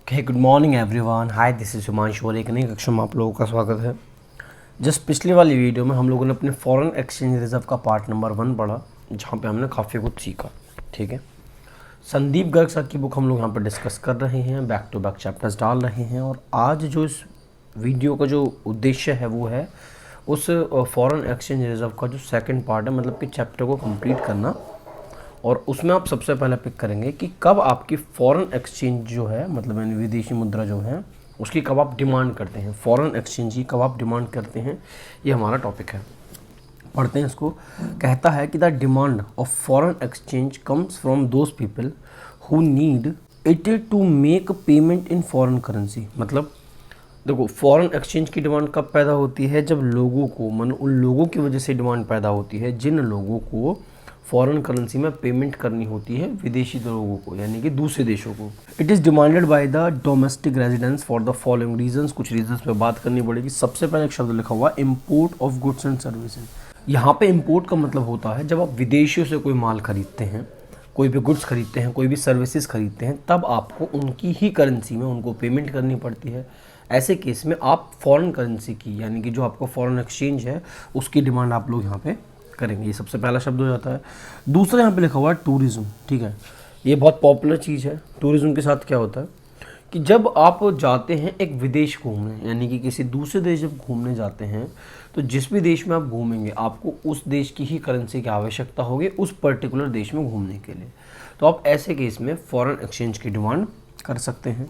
Okay, good morning everyone. Hi, this is Himanshu और एक नई कक्षा में आप लोगों का स्वागत है। जस्ट पिछली वाली वीडियो में हम लोगों ने अपने फॉरेन एक्सचेंज रिजर्व का पार्ट नंबर 1 पढ़ा, जहाँ पे हमने काफ़ी कुछ सीखा। ठीक है, संदीप गर्ग सर की बुक हम लोग यहाँ पर डिस्कस कर रहे हैं, बैक टू बैक चैप्टर्स डाल रहे हैं। और आज जो इस वीडियो का जो उद्देश्य है वो है उस फॉरेन एक्सचेंज रिजर्व का जो सेकेंड पार्ट है, मतलब कि चैप्टर को कंप्लीट करना। और उसमें आप सबसे पहले पिक करेंगे कि कब आपकी फॉरेन एक्सचेंज जो है, मतलब यानी विदेशी मुद्रा जो है, उसकी कब आप डिमांड करते हैं, फॉरेन एक्सचेंज की कब आप डिमांड करते हैं, ये हमारा टॉपिक है। पढ़ते हैं इसको। कहता है कि the demand of foreign exchange comes from those people who need it to make payment in foreign currency. मतलब देखो, फॉरेन एक्सचेंज की डिमांड कब पैदा होती है? जब लोगों को, मन उन लोगों की वजह से डिमांड पैदा होती है जिन लोगों को फॉरेन करेंसी में पेमेंट करनी होती है विदेशी लोगों को, यानी कि दूसरे देशों को। It is demanded by the domestic residents for the following reasons. कुछ रीजंस पे बात करनी पड़ेगी। सबसे पहले एक शब्द लिखा हुआ import of goods and services. यहाँ पे इम्पोर्ट का मतलब होता है जब आप विदेशियों से कोई माल खरीदते हैं, कोई भी गुड्स खरीदते हैं, कोई भी सर्विसेज खरीदते हैं, तब आपको उनकी ही करेंसी में उनको पेमेंट करनी पड़ती है। ऐसे केस में आप फॉरेन करेंसी की, यानी कि जो आपका फॉरेन एक्सचेंज है, उसकी डिमांड आप लोग यहाँ पे करेंगे। ये सबसे पहला शब्द हो जाता है। दूसरा यहाँ पे लिखा हुआ है टूरिज्म। ठीक है, ये बहुत पॉपुलर चीज़ है। टूरिज्म के साथ क्या होता है कि जब आप जाते हैं एक विदेश घूमने, यानी कि किसी दूसरे देश जब घूमने जाते हैं, तो जिस भी देश में आप घूमेंगे आपको उस देश की ही करेंसी की आवश्यकता होगी उस पर्टिकुलर देश में घूमने के लिए। तो आप ऐसे केस में फॉरेन एक्सचेंज की डिमांड कर सकते हैं।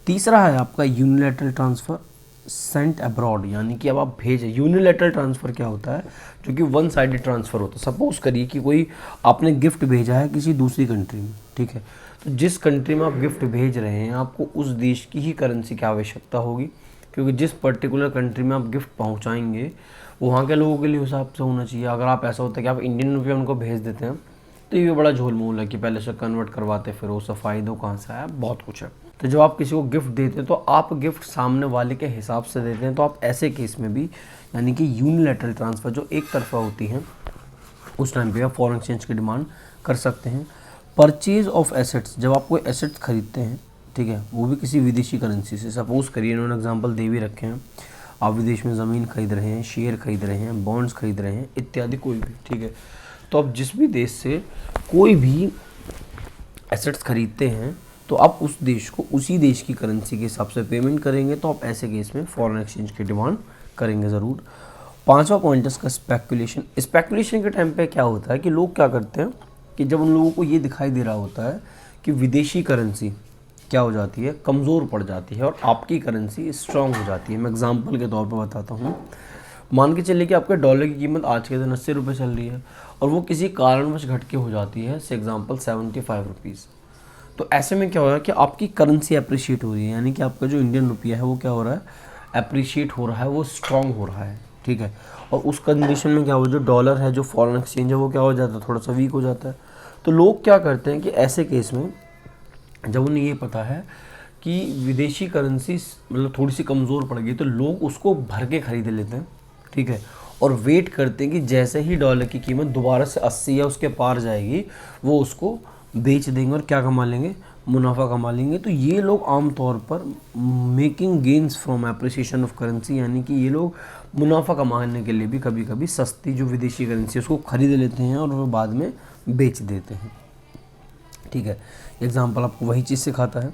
तीसरा है आपका यूनिलैटरल ट्रांसफ़र सेंट अब्रॉड, यानी कि अब आप भेजें। यूनिलैटरल ट्रांसफ़र क्या होता है? जो कि वन साइडेड ट्रांसफ़र होता है। सपोज़ करिए कि कोई आपने गिफ्ट भेजा है किसी दूसरी कंट्री में। ठीक है, तो जिस कंट्री में आप गिफ्ट भेज रहे हैं आपको उस देश की ही करेंसी की आवश्यकता होगी, क्योंकि जिस पर्टिकुलर कंट्री में आप गिफ्ट पहुंचाएंगे वो वहाँ के लोगों के लिए हिसाब से होना चाहिए। अगर आप ऐसा होता है कि आप इंडियन रुपये उनको भेज देते हैं तो ये बड़ा झोल मोल है कि पहले से कन्वर्ट करवाते फिर वो सफाई दो कहाँ से आया, बहुत कुछ है। तो जब आप किसी को गिफ्ट देते हैं तो आप गिफ्ट सामने वाले के हिसाब से देते हैं। तो आप ऐसे केस में भी, यानी कि यूनिलैटरल ट्रांसफ़र जो एक तरफा होती है, उस टाइम पे आप फॉरेन एक्सचेंज की डिमांड कर सकते हैं। परचेज ऑफ एसेट्स, जब आप कोई एसेट्स खरीदते हैं, ठीक है, वो भी किसी विदेशी करेंसी से। सपोज़ करिए, इन्होंने एग्जांपल दे भी रखे हैं, आप विदेश में ज़मीन खरीद रहे हैं, शेयर खरीद रहे हैं, बॉन्ड्स खरीद रहे हैं, इत्यादि कोई भी। ठीक है, तो आप जिस भी देश से कोई भी एसेट्स खरीदते हैं तो आप उस देश को उसी देश की करेंसी के हिसाब से पेमेंट करेंगे। तो आप ऐसे केस में फॉरेन एक्सचेंज की डिमांड करेंगे ज़रूर। पांचवा पॉइंट है इसका स्पेकुलेशन। स्पेकुलेशन के टाइम पे क्या होता है कि लोग क्या करते हैं कि जब उन लोगों को ये दिखाई दे रहा होता है कि विदेशी करेंसी क्या हो जाती है, कमज़ोर पड़ जाती है और आपकी करेंसी स्ट्रांग हो जाती है। मैं एग्जांपल के तौर पर बताता हूँ। मान के चलिए कि आपके डॉलर की कीमत आज के दिन 80 रुपये चल रही है और वो किसी कारणवश घट के हो जाती है, से एग्जांपल 75 रुपीज़। तो ऐसे में क्या हो रहा है कि आपकी करेंसी अप्रिशिएट हो रही है, यानी कि आपका जो इंडियन रुपया है वो क्या हो रहा है, अप्रिशिएट हो रहा है, वो स्ट्रांग हो रहा है। ठीक है, और उस कंडीशन में क्या हो, जो डॉलर है, जो फॉरेन एक्सचेंज है, वो क्या हो जाता है, थोड़ा सा वीक हो जाता है। तो लोग क्या करते हैं कि ऐसे केस में जब उन्हें ये पता है कि विदेशी करेंसी मतलब थोड़ी सी कमज़ोर पड़ गई, तो लोग उसको भर के खरीद लेते हैं। ठीक है, और वेट करते हैं कि जैसे ही डॉलर की कीमत दोबारा से 80 या उसके पार जाएगी वो उसको बेच देंगे और क्या कमा लेंगे, मुनाफा कमा लेंगे। तो ये लोग आमतौर पर making gains from appreciation of currency, यानी कि ये लोग मुनाफा कमाने के लिए भी कभी कभी सस्ती जो विदेशी करेंसी उसको खरीद लेते हैं और वो बाद में बेच देते हैं। ठीक है, एग्जाम्पल आपको वही चीज़ सिखाता है।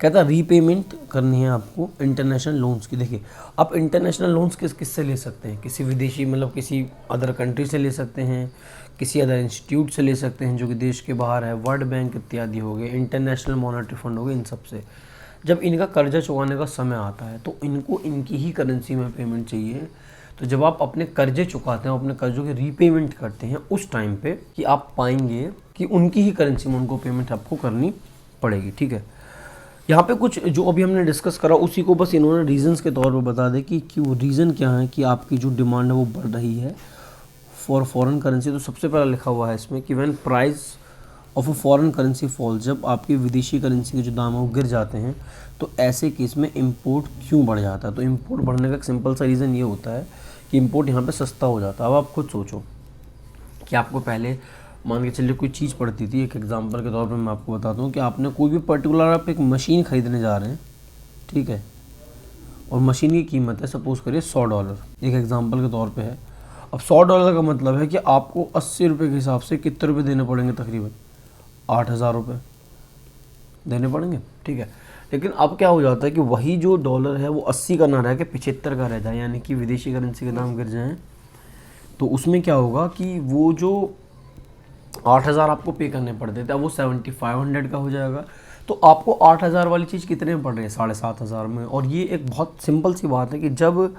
कहता है रीपेमेंट करनी है आपको इंटरनेशनल लोन्स की। देखिए, आप इंटरनेशनल लोन्स किस से ले सकते हैं, किसी विदेशी मतलब किसी अदर कंट्री से ले सकते हैं, किसी अदर इंस्टीट्यूट से ले सकते हैं जो कि देश के बाहर है, वर्ल्ड बैंक इत्यादि हो गए, इंटरनेशनल मॉनेटरी फंड हो गए। इन सब से जब इनका कर्जा चुकाने का समय आता है तो इनको इनकी ही करेंसी में पेमेंट चाहिए। तो जब आप अपने कर्जे चुकाते हैं, अपने कर्जों की रीपेमेंट करते हैं, उस टाइम पे कि आप पाएंगे कि उनकी ही करेंसी में उनको पेमेंट आपको करनी पड़ेगी। ठीक है, यहाँ पे कुछ जो अभी हमने डिस्कस करा उसी को बस इन्होंने रीजंस के तौर पर बता दे कि क्यों, रीज़न क्या है कि आपकी जो डिमांड है वो बढ़ रही है फॉर फॉरेन करेंसी। तो सबसे पहला लिखा हुआ है इसमें कि when price of a foreign currency falls, जब आपकी विदेशी करेंसी के जो दाम है वो गिर जाते हैं तो ऐसे केस में इंपोर्ट क्यों बढ़ जाता है। तो इंपोर्ट बढ़ने का एक सिंपल सा रीज़न ये होता है कि इंपोर्ट यहाँ पे सस्ता हो जाता है। अब आप खुद सोचो कि आपको पहले मान के चलिए कोई चीज़ पड़ती थी, एक एग्जांपल के तौर पे मैं आपको बताता हूँ कि आपने कोई भी पर्टिकुलर आप एक मशीन खरीदने जा रहे हैं, ठीक है, और मशीन की कीमत है सपोज करिए $100, एक एग्जांपल के तौर पे है। अब $100 का मतलब है कि आपको 80 रुपये के हिसाब से कितने रुपए देने पड़ेंगे, तकरीबन 8,000 रुपये देने पड़ेंगे, ठीक है। लेकिन अब क्या हो जाता है कि वही जो डॉलर है वो 80 का ना रह के 75 का रह जाए, यानी कि विदेशी करेंसी के दाम गिर जाएँ, तो उसमें क्या होगा कि वो जो 8,000 आपको पे करने पड़ते थे अब वो 7,500 का हो जाएगा। तो आपको 8,000 वाली चीज़ कितने में पड़ रही है, 7,500 में। और ये एक बहुत सिंपल सी बात है कि जब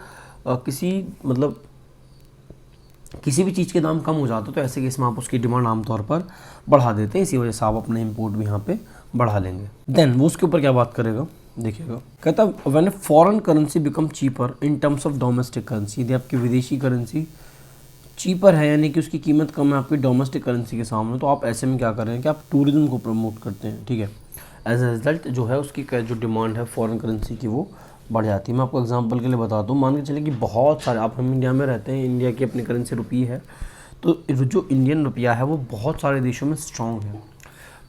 किसी भी चीज़ के दाम कम हो जाते तो ऐसे केस में आप उसकी डिमांड आमतौर पर बढ़ा देते हैं, इसी वजह से आप अपने इंपोर्ट भी यहाँ पे बढ़ा लेंगे। देन वो उसके ऊपर क्या बात करेगा, देखिएगा, कहता है when foreign currency become cheaper in terms of domestic currency, यदि आपकी विदेशी करेंसी चीपर है यानी कि उसकी कीमत कम है आपकी डोमेस्टिक करेंसी के सामने, तो आप ऐसे में क्या कर रहे हैं कि आप टूरिज्म को प्रमोट करते हैं, ठीक है। एज ए रिजल्ट जो है उसकी जो डिमांड है फॉरेन करेंसी की वो बढ़ जाती है। मैं आपको एग्जांपल के लिए बता दूं, मान के चलिए कि बहुत सारे, आप हम इंडिया में रहते हैं, इंडिया की अपनी करेंसी रुपये है, तो जो इंडियन रुपया है वो बहुत सारे देशों में स्ट्रॉन्ग है।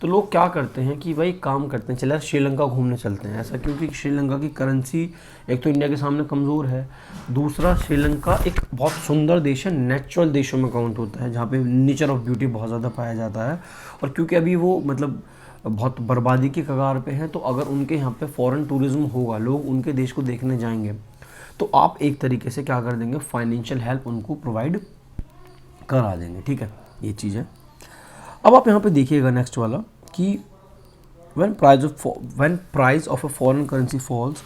तो लोग क्या करते हैं कि भाई काम करते हैं, चले श्रीलंका घूमने चलते हैं। ऐसा क्योंकि श्रीलंका की करेंसी एक तो इंडिया के सामने कमज़ोर है, दूसरा श्रीलंका एक बहुत सुंदर देश है, नेचुरल देशों में काउंट होता है, जहाँ पे नेचर ऑफ ब्यूटी बहुत ज़्यादा पाया जाता है। और क्योंकि अभी वो बहुत बर्बादी की कगार पे है, तो अगर उनके यहाँ पे फॉरेन टूरिज्म होगा, लोग उनके देश को देखने जाएंगे, तो आप एक तरीके से क्या कर देंगे, फाइनेंशियल हेल्प उनको प्रोवाइड करा देंगे, ठीक है, ये चीज़ है। अब आप यहाँ पे देखिएगा नेक्स्ट वाला कि when price of a foreign currency falls,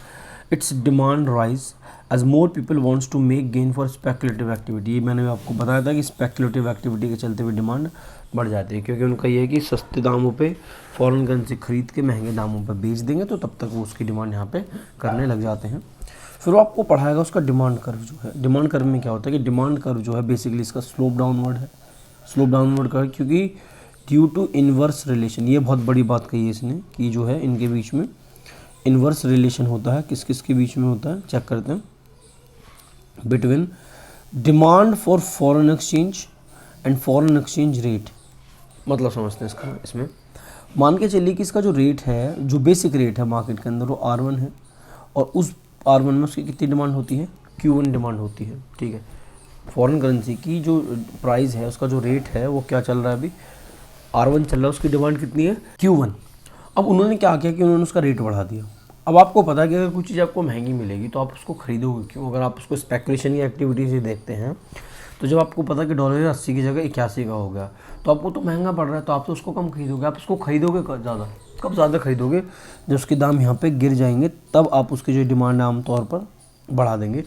its demand rise as more people wants to make gain for speculative activity। ये मैंने आपको बताया था कि speculative activity के चलते हुए डिमांड बढ़ जाती है, क्योंकि उनका ये है कि सस्ते दामों पे फॉरेन करेंसी खरीद के महंगे दामों पे बेच देंगे, तो तब तक वो उसकी डिमांड यहाँ पे करने लग जाते हैं। फिर वो आपको पढ़ाएगा उसका डिमांड कर्व जो है। डिमांड कर्व में क्या होता है कि डिमांड कर्व जो है बेसिकली इसका स्लोप डाउनवर्ड है, स्लोप डाउनवर्ड कर्व, क्योंकि ड्यू टू इन्वर्स रिलेशन, ये बहुत बड़ी बात कही है इसने कि जो है इनके बीच में इन्वर्स रिलेशन होता है। किस किस के बीच में होता है, चेक करते हैं, between demand for foreign exchange and foreign exchange rate. मतलब समझते हैं इसका, इसमें मान के चलिए कि इसका जो रेट है, जो बेसिक रेट है मार्केट के अंदर, वो R1 है, और उस R1 में उसकी कितनी डिमांड होती है, Q1 डिमांड होती है, ठीक है। फॉरेन करेंसी की जो प्राइस है, उसका जो रेट है वो क्या चल रहा है, अभी R1 चल रहा है, उसकी डिमांड कितनी है, Q1। अब उन्होंने क्या किया कि उन्होंने उसका रेट बढ़ा दिया। अब आपको पता है कि अगर कुछ चीज़ आपको महंगी मिलेगी तो आप उसको खरीदोगे क्यों, अगर आप उसको स्पेकुलेशन की एक्टिविटी से देखते हैं, तो जब आपको पता कि डॉलर 80 की जगह 81 का हो गया, तो आपको तो महंगा पड़ रहा है, तो आप तो उसको कम खरीदोगे। आप उसको खरीदोगे ज़्यादा, कब ज़्यादा खरीदोगे, जब उसके दाम यहाँ पे गिर जाएंगे, तब आप उसकी जो डिमांड है आमतौर पर बढ़ा देंगे।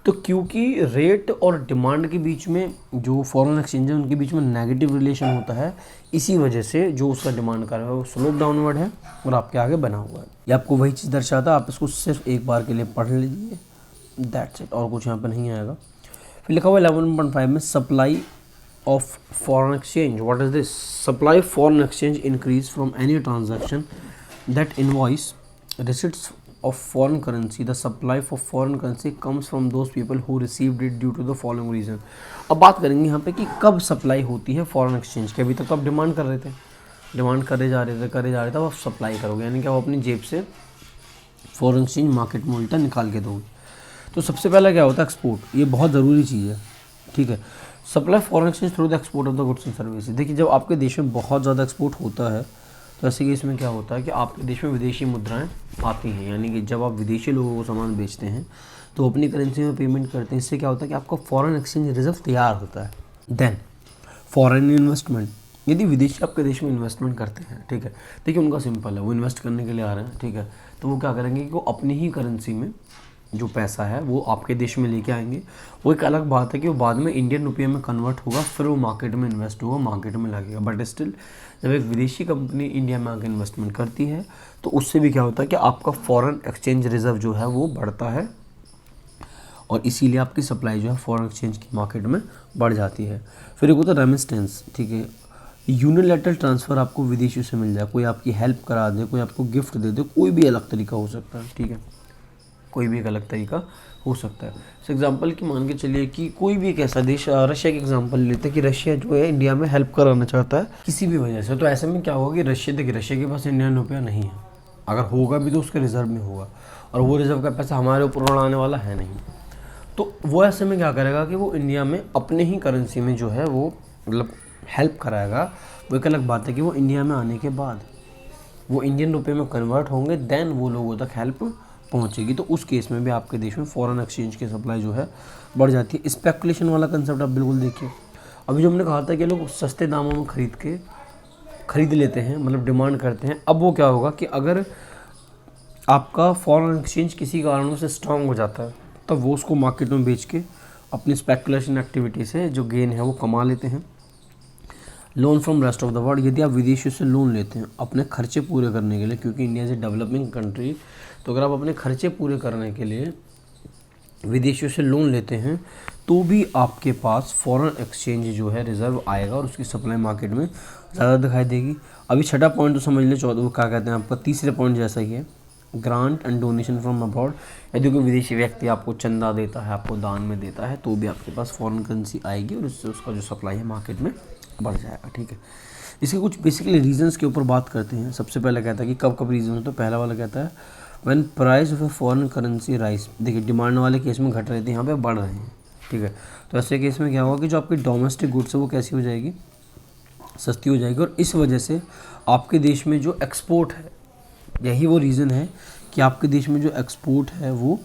तो क्योंकि रेट और डिमांड के बीच में जो फॉरेन एक्सचेंज है उनके बीच में नेगेटिव रिलेशन होता है, इसी वजह से जो उसका डिमांड कर रहा है वो स्लोप डाउनवर्ड है और आपके आगे बना हुआ है। ये आपको वही चीज़ दर्शाता है, आप इसको सिर्फ एक बार के लिए पढ़ लीजिए, दैट्स इट, और कुछ यहाँ पर नहीं आएगा। फिर लिखा हुआ 11.5 में supply of foreign exchange. What is this, supply foreign exchange increase from any transaction that invoice receipts of foreign currency. The supply for foreign currency comes from those people who received it due to the following reason। अब बात करेंगे यहाँ पे कि कब supply होती है foreign exchange की। अभी तक तो आप डिमांड कर रहे थे, डिमांड करे जा रहे थे, अब आप सप्लाई करोगे, यानी कि आप अपनी जेब से फॉरेन एक्सचेंज मार्केट में उल्टा निकाल के दोगे। तो सबसे पहला क्या होता है, एक्सपोर्ट। ये बहुत ज़रूरी चीज़ है, ठीक है। Supply foreign exchange through the export of the goods and services. देखिए, जब आपके देश में बहुत ज़्यादा एक्सपोर्ट होता है तो ऐसे केस में क्या होता है कि आपके देश में विदेशी मुद्राएं आती हैं, यानी कि जब आप विदेशी लोगों को सामान बेचते हैं तो अपनी करेंसी में पेमेंट करते हैं। इससे क्या होता है कि आपका फॉरेन एक्सचेंज रिजर्व तैयार होता है। देन फॉरेन इन्वेस्टमेंट, यदि विदेशी आपके देश में इन्वेस्टमेंट करते हैं, ठीक है, देखिए उनका सिंपल है, वो इन्वेस्ट करने के लिए आ रहे हैं, ठीक है, तो वो क्या करेंगे कि वो अपनी ही करेंसी में जो पैसा है वो आपके देश में लेके आएंगे। वो एक अलग बात है कि वो बाद में इंडियन रुपये में कन्वर्ट होगा, फिर वो मार्केट में इन्वेस्ट होगा, मार्केट में लगेगा। बट स्टिल जब एक विदेशी कंपनी इंडिया में आकर इन्वेस्टमेंट करती है तो उससे भी क्या होता है कि आपका फॉरेन एक्सचेंज रिजर्व जो है वो बढ़ता है, और इसीलिए आपकी सप्लाई जो है फॉरेन एक्सचेंज की मार्केट में बढ़ जाती है। फिर एक होता है रेमिटेंस, ठीक है, यूनिलैटरल ट्रांसफ़र आपको विदेशियों से मिल जाए, कोई आपकी हेल्प करा दे, कोई आपको गिफ्ट दे दे, कोई भी अलग तरीका हो सकता है, ठीक है, कोई भी एक अलग तरीका हो सकता है। एग्जांपल की मान के चलिए कि कोई भी एक ऐसा देश, रशिया की एग्जांपल लेते हैं कि रशिया जो है इंडिया में हेल्प कराना चाहता है किसी भी वजह से, तो ऐसे में क्या होगा कि रशिया के पास इंडियन रुपया नहीं है, अगर होगा भी तो उसके रिज़र्व में होगा, और वो रिज़र्व का पैसा हमारे ऊपर आने वाला है नहीं। तो वो ऐसे में क्या करेगा कि वो इंडिया में अपने ही करेंसी में जो है वो मतलब हेल्प कराएगा। वो एक अलग बात है कि वो इंडिया में आने के बाद वो इंडियन रुपए में कन्वर्ट होंगे, देन वो लोगों तक हेल्प पहुंचेगी। तो उस केस में भी आपके देश में फॉरेन एक्सचेंज की सप्लाई जो है बढ़ जाती है। स्पेकुलेशन वाला कंसेप्ट आप बिल्कुल देखिए। अभी जो हमने कहा था कि लोग सस्ते दामों में खरीद लेते हैं, मतलब डिमांड करते हैं। अब वो क्या होगा कि अगर आपका फॉरेन एक्सचेंज किसी कारणों से स्ट्रांग हो जाता है, तब वो उसको मार्केट में बेच के अपनी स्पेकुलेशन एक्टिविटी से जो गेन है वो कमा लेते हैं। Loan from rest of the world, यदि आप विदेशियों से लोन लेते हैं अपने खर्चे पूरे करने के लिए, क्योंकि India is a developing country, तो अगर आप अपने खर्चे पूरे करने के लिए विदेशियों से लोन लेते हैं तो भी आपके पास फॉरेन एक्सचेंज जो है रिजर्व आएगा और उसकी सप्लाई मार्केट में ज़्यादा दिखाई देगी। अभी छठा पॉइंट तो समझ ले, चौथा वो क्या कहते हैं आपका तीसरे पॉइंट जैसा ही है, grant and donation from abroad. यदि कोई विदेशी व्यक्ति आपको चंदा देता है, आपको दान में देता है, तो भी आपके पास फॉरेन करेंसी आएगी और उससे उसका जो सप्लाई है मार्केट में बढ़ जाएगा। ठीक है, इसके कुछ बेसिकली रीजंस के ऊपर बात करते हैं। सबसे पहले कहता है कि कब कब रीजन होता है। पहला वाला कहता है when price of a foreign currency rise. देखिए डिमांड वाले केस में घट रहे थे, यहाँ पे बढ़ रहे हैं। ठीक है, तो ऐसे केस में क्या होगा कि जो आपकी डोमेस्टिक गुड्स है वो कैसी हो जाएगी, सस्ती हो जाएगी, और इस वजह से आपके देश में जो एक्सपोर्ट है, यही वो रीज़न है कि आपके देश में जो एक्सपोर्ट है वो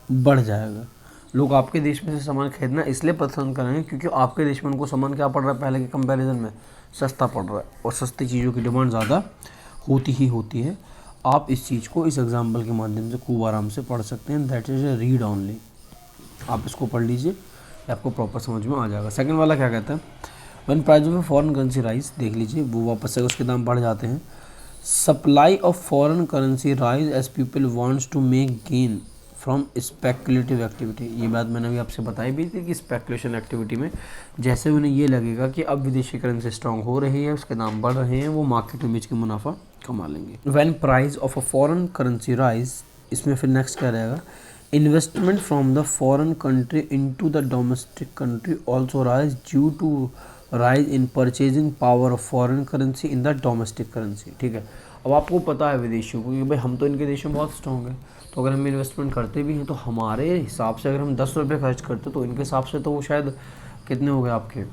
बढ़ जाएगा। लोग आपके देश में से सामान खरीदना इसलिए पसंद करेंगे क्योंकि आपके देश में उनको सामान क्या पड़ रहा है, पहले के कंपैरिजन में सस्ता पड़ रहा है, और सस्ती चीज़ों की डिमांड ज़्यादा होती ही होती है। आप इस चीज़ को इस एग्जाम्पल के माध्यम से खूब आराम से पढ़ सकते हैं। That is A read only. आप इसको पढ़ लीजिए, आपको प्रॉपर समझ में आ जाएगा। सेकंड वाला क्या कहता है, one price of foreign currency rise. देख लीजिए, वो वापस से उसके दाम बढ़ जाते हैं। Supply of foreign currency rise as people wants to make gain from speculative activity. ये बात मैंने अभी आपसे बताई भी थी कि स्पेकुलेशन एक्टिविटी में जैसे उन्हें ये लगेगा कि अब विदेशी करेंसी स्ट्रांग हो रही है, उसके दाम बढ़ रहे हैं, वो मार्केट में बेच के मुनाफा कमा लेंगे। When price of a foreign currency rise, इसमें फिर नेक्स्ट क्या रहेगा, investment from the foreign country into the domestic country also rise due to rise in purchasing power of foreign currency in the domestic currency. ठीक है, अब आपको पता है विदेशियों को कि भाई हम तो इनके देश में बहुत स्ट्रॉन्ग है, तो अगर हम इन्वेस्टमेंट करते भी हैं तो हमारे हिसाब से अगर हम 10 रुपये खर्च करते तो इनके हिसाब से तो वो शायद कितने हो गए आपके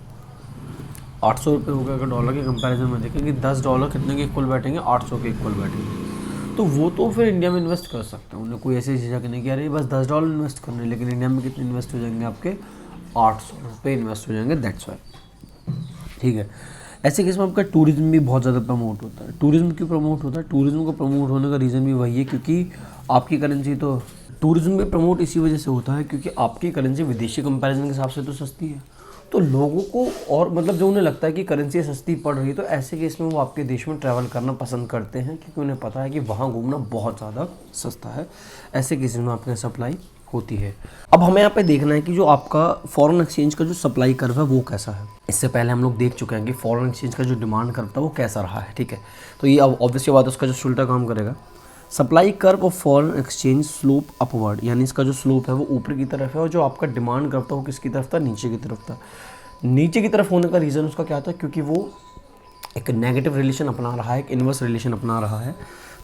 800 रुपये हो गए। अगर डॉलर के कंपैरिजन में देखें कि $10 कितने के इक्वल बैठेंगे, 800 के इक्वल बैठेंगे, तो वो तो फिर इंडिया में इन्वेस्ट कर सकते हैं। उन्हें कोई ऐसी झिझक नहीं कि अरे बस $10 इन्वेस्ट करने, लेकिन इंडिया में कितने इन्वेस्ट हो जाएंगे, आपके 800 रुपये इन्वेस्ट हो जाएंगे। That's why. ठीक है, ऐसे केस में आपका टूरिज्म भी बहुत ज़्यादा प्रमोट होता है। टूरिज्म क्यों प्रमोट होता है, टूरिज्म को प्रमोट होने का रीज़न भी वही है क्योंकि आपकी करेंसी, तो टूरिज्म भी प्रमोट इसी वजह से होता है क्योंकि आपकी करेंसी विदेशी कंपैरिजन के हिसाब से तो सस्ती है, तो लोगों को और मतलब जो उन्हें लगता है कि करेंसी सस्ती पड़ रही है, तो ऐसे केस में वो आपके देश में ट्रैवल करना पसंद करते हैं क्योंकि उन्हें पता है कि वहाँ घूमना बहुत ज़्यादा सस्ता है। ऐसे केस में आपके सप्लाई होती है। अब हमें यहाँ पे देखना है कि जो आपका फॉरेन एक्सचेंज का जो सप्लाई कर्व है वो कैसा है। इससे पहले हम लोग देख चुके हैं कि फॉरेन एक्सचेंज का जो डिमांड कर्व था वो कैसा रहा है। ठीक है, तो ये अब ऑब्वियसली बात है उसका जो उल्टा काम करेगा। Supply curve of foreign exchange slope upward, यानी इसका जो स्लोप है वो ऊपर की तरफ है, और जो आपका डिमांड कर्व था वो किसकी तरफ था, नीचे की तरफ था। नीचे की तरफ होने का रीज़न उसका क्या था, क्योंकि वो एक नेगेटिव रिलेशन अपना रहा है, एक इन्वर्स रिलेशन अपना रहा है।